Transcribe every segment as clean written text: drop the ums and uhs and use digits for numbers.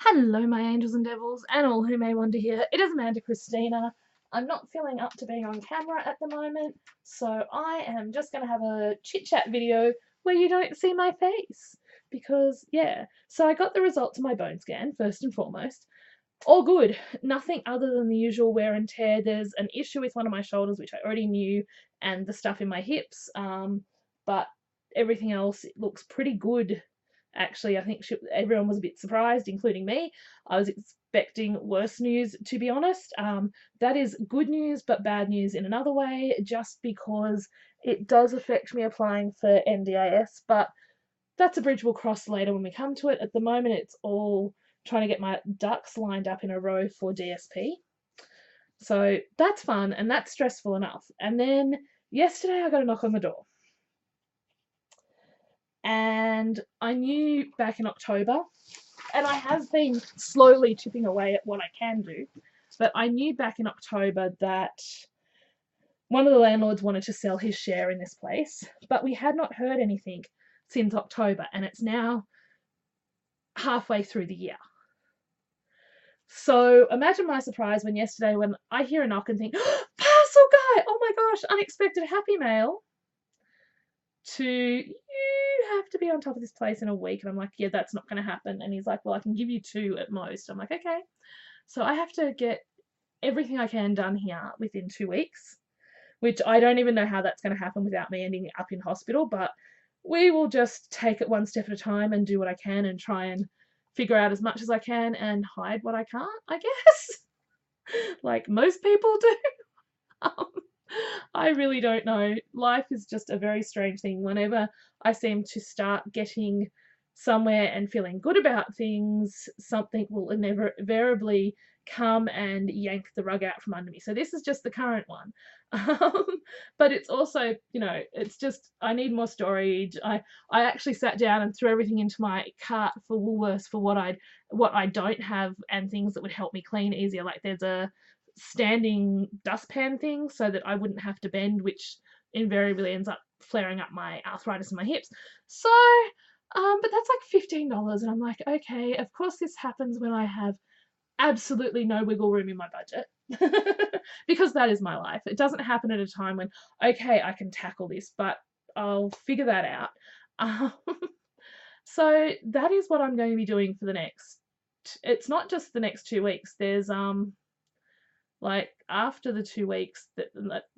Hello, my angels and devils, and all who may wander here. It is Amanda Christina. I'm not feeling up to being on camera at the moment, so I am just going to have a chit chat video where you don't see my face. Because, yeah. So I got the results of my bone scan, first and foremost. All good. Nothing other than the usual wear and tear. There's an issue with one of my shoulders, which I already knew, and the stuff in my hips. But everything else looks pretty good. Actually, I think everyone was a bit surprised, including me. I was expecting worse news, to be honest. That is good news, but bad news in another way, just because it does affect me applying for NDIS. But that's a bridge we'll cross later when we come to it. At the moment, it's all trying to get my ducks lined up in a row for DSP. So that's fun and that's stressful enough. And then yesterday I got a knock on the door. And I knew back in October, and I have been slowly chipping away at what I can do, but I knew back in October that one of the landlords wanted to sell his share in this place, but we had not heard anything since October, and it's now halfway through the year. So imagine my surprise when yesterday when I hear a knock and think, oh, parcel guy, oh my gosh, unexpected happy mail, to you have to be on top of this place in a week. And I'm like, yeah, that's not going to happen. And he's like, well, I can give you 2 at most. I'm like, okay. So I have to get everything I can done here within 2 weeks, which I don't even know how that's going to happen without me ending up in hospital. But we will just take it one step at a time and do what I can and try and figure out as much as I can and hide what I can't, I guess. Like most people do. I really don't know. Life is just a very strange thing. Whenever I seem to start getting somewhere and feeling good about things, something will invariably come and yank the rug out from under me. So this is just the current one. But it's also, it's just I need more storage. I actually sat down and threw everything into my cart for Woolworths for what I don't have and things that would help me clean easier. Like there's a standing dustpan thing so that I wouldn't have to bend, which invariably ends up flaring up my arthritis in my hips. So, but that's like $15, and I'm like, okay, of course this happens when I have absolutely no wiggle room in my budget. Because that is my life. It doesn't happen at a time when, okay, I can tackle this, but I'll figure that out. Um, so that is what I'm going to be doing for the next. It's not just the next 2 weeks. There's like after the 2 weeks,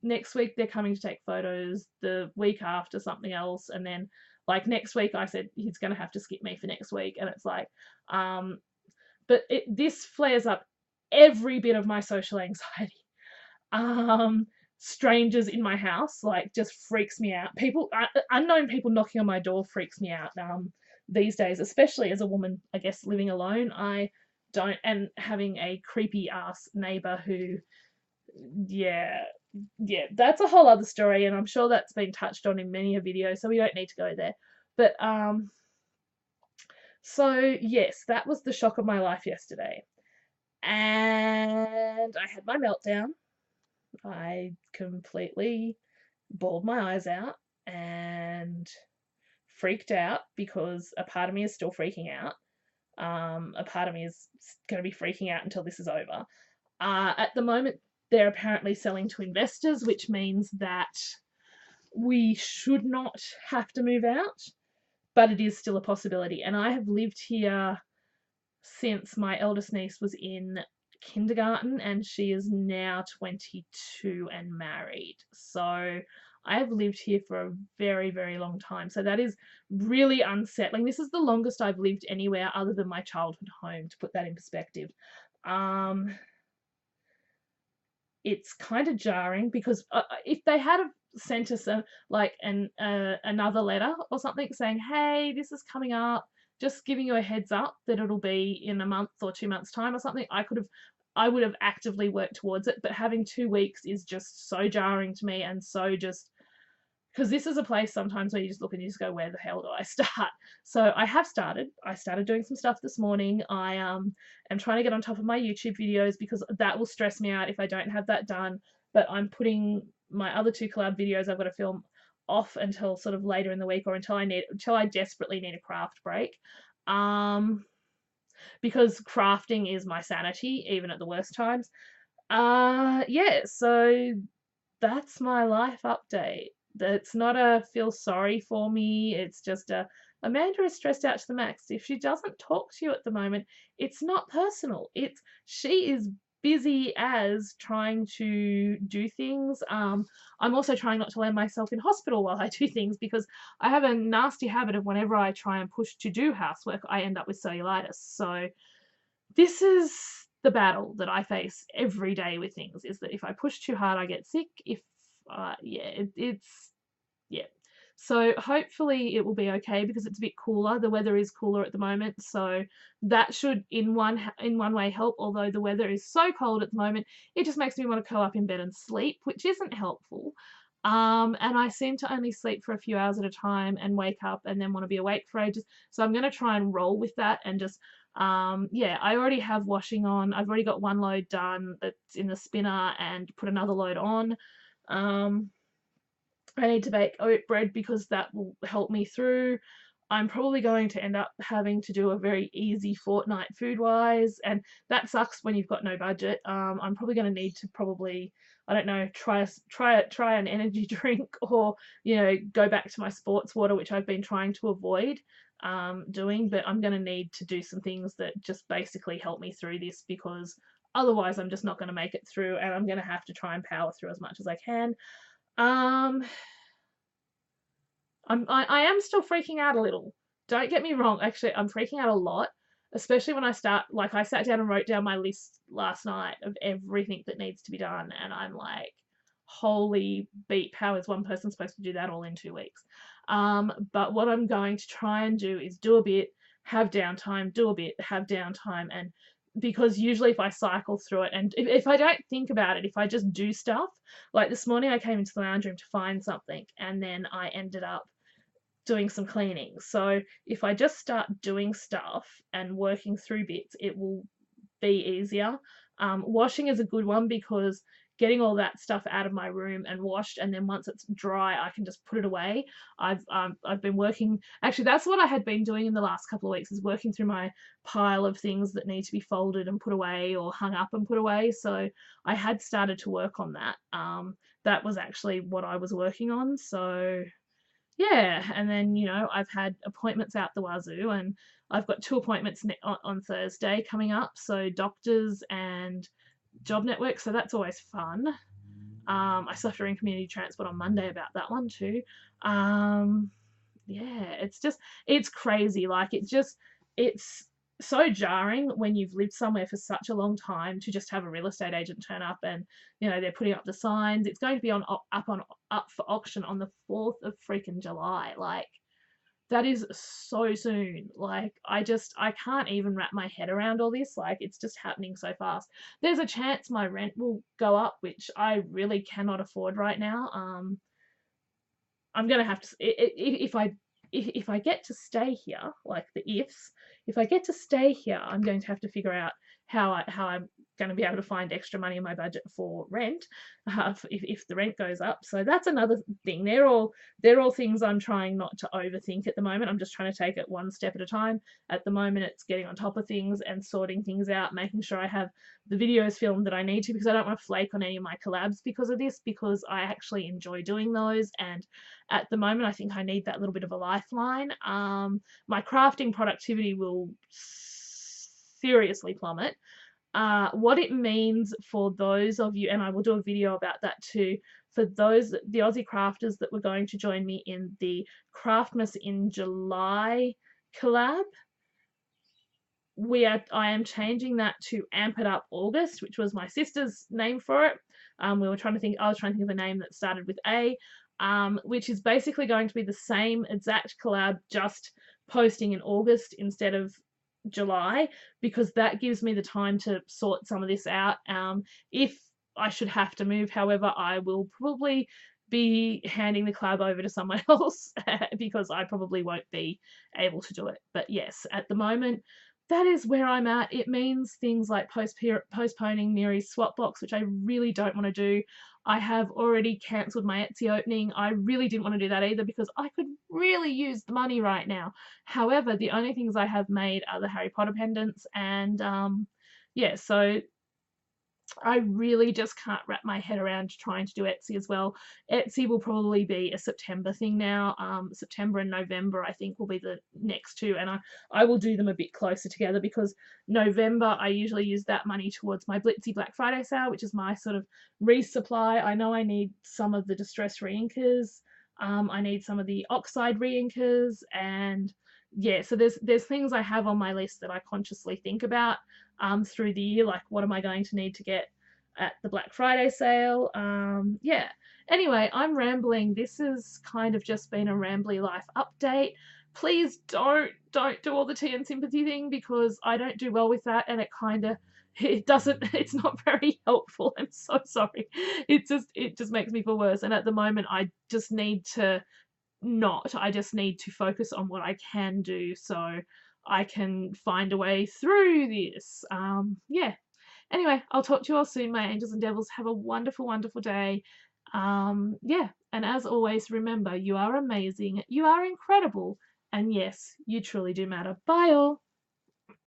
next week they're coming to take photos, the week after something else, and then like next week I said he's going to have to skip me for next week, and it's like but this flares up every bit of my social anxiety. Strangers in my house like just freaks me out. Unknown people knocking on my door freaks me out these days, especially as a woman, I guess, living alone. I don't, and having a creepy ass neighbor who, yeah, that's a whole other story, and I'm sure that's been touched on in many a video, so we don't need to go there. But so yes, that was the shock of my life yesterday, and I had my meltdown. I completely bawled my eyes out and freaked out because a part of me is still freaking out. A part of me is going to be freaking out until this is over. At the moment, they're apparently selling to investors, which means that we should not have to move out, but it is still a possibility. And I have lived here since my eldest niece was in kindergarten, and she is now 22 and married. So I have lived here for a very, very long time. So that is really unsettling. This is the longest I've lived anywhere other than my childhood home, to put that in perspective. It's kind of jarring because if they had sent us another letter or something saying, hey, this is coming up, just giving you a heads up that it'll be in a month or 2 months time or something, I would have actively worked towards it. But having 2 weeks is just so jarring to me, and so just because this is a place sometimes where you just look and you just go, where the hell do I start? So I started doing some stuff this morning. I am trying to get on top of my YouTube videos because that will stress me out if I don't have that done. But I'm putting my other 2 collab videos I've got to film off until sort of later in the week, or until I desperately need a craft break. because crafting is my sanity, even at the worst times. Yeah, so that's my life update. It's not a feel sorry for me. It's just a Amanda is stressed out to the max. If she doesn't talk to you at the moment, it's not personal. It's she is busy as trying to do things. I'm also trying not to land myself in hospital while I do things because I have a nasty habit of whenever I try and push to do housework, I end up with cellulitis. So this is the battle that I face every day with things, is that if I push too hard, I get sick. If it's yeah. So hopefully it will be okay because it's a bit cooler. The weather is cooler at the moment, so that should in one way help. Although the weather is so cold at the moment, it just makes me want to curl up in bed and sleep, which isn't helpful. And I seem to only sleep for a few hours at a time and wake up and then want to be awake for ages. So I'm going to try and roll with that and just yeah, I already have washing on. I've already got one load done that's in the spinner and put another load on. Um, I need to bake oat bread because that will help me through. I'm probably going to end up having to do a very easy fortnight food wise, and that sucks when you've got no budget. I'm probably going to need to I don't know, try an energy drink, or go back to my sports water, which I've been trying to avoid doing. But I'm going to need to do some things that just basically help me through this, because otherwise I'm just not going to make it through, and I'm going to have to try and power through as much as I can. Um, I am still freaking out a little. Don't get me wrong. Actually, I'm freaking out a lot, especially when I start. Like, I sat down and wrote down my list last night of everything that needs to be done, and I'm like, holy beep! How is one person supposed to do that all in 2 weeks? But what I'm going to try and do is do a bit, have downtime, do a bit, have downtime, and because usually if I cycle through it, and if I don't think about it, if I just do stuff, like this morning I came into the lounge room to find something, and then I ended up doing some cleaning. So if I just start doing stuff and working through bits, it will be easier. Washing is a good one because getting all that stuff out of my room and washed, and then once it's dry, I can just put it away. I've been working. Actually, that's what I had been doing in the last couple of weeks, is working through my pile of things that need to be folded and put away, or hung up and put away. So I had started to work on that. That was actually what I was working on. So yeah, and then I've had appointments out the wazoo, and I've got 2 appointments on Thursday coming up, so doctors and job network, so that's always fun. I still have to ring community transport on Monday about that one too. Yeah, it's crazy. Like, it's so jarring when you've lived somewhere for such a long time to just have a real estate agent turn up, and they're putting up the signs. It's going to be up for auction on the 4th of freaking July. Like, that is so soon. Like, I can't even wrap my head around all this. Like, it's just happening so fast. There's a chance my rent will go up, which I really cannot afford right now. I'm gonna have to, if I get to stay here, like the ifs, if I get to stay here, I'm going to have to figure out how I'm going to be able to find extra money in my budget for rent, if the rent goes up. So that's another thing. They're all things I'm trying not to overthink at the moment. I'm just trying to take it one step at a time. At the moment, it's getting on top of things and sorting things out, making sure I have the videos filmed that I need to, because I don't want to flake on any of my collabs because of this, because I actually enjoy doing those, and at the moment I think I need that little bit of a lifeline. My crafting productivity will seriously plummet. What it means for those of you, and I will do a video about that too, for the Aussie crafters that were going to join me in the Craftmas in July collab, I am changing that to Amp It Up August, which was my sister's name for it. I was trying to think of a name that started with A, which is basically going to be the same exact collab, just posting in August instead of July, because that gives me the time to sort some of this out. If I should have to move, however, I will probably be handing the collab over to someone else because I probably won't be able to do it. But yes, at the moment, that is where I'm at. It means things like postponing Miri's swap box, which I really don't want to do. I have already cancelled my Etsy opening. I really didn't want to do that either because I could really use the money right now. However, the only things I have made are the Harry Potter pendants, and yeah, so I really just can't wrap my head around trying to do Etsy as well. Etsy will probably be a September thing now. September and November, I think, will be the next two, and I will do them a bit closer together because November, I usually use that money towards my Blitsy Black Friday sale, which is my sort of resupply. I know I need some of the distress reinkers. I need some of the oxide reinkers, and yeah, so there's things I have on my list that I consciously think about through the year, like what am I going to need to get at the Black Friday sale. Yeah. Anyway, I'm rambling. This has kind of just been a rambly life update. Please don't do all the tea and sympathy thing because I don't do well with that, and it doesn't, it's not very helpful. I'm so sorry. It just makes me feel worse. And at the moment I just need to I just need to focus on what I can do so I can find a way through this. Yeah. Anyway, I'll talk to you all soon, my angels and devils. Have a wonderful, wonderful day. Yeah. And as always, remember, you are amazing, you are incredible, and yes, you truly do matter. Bye all.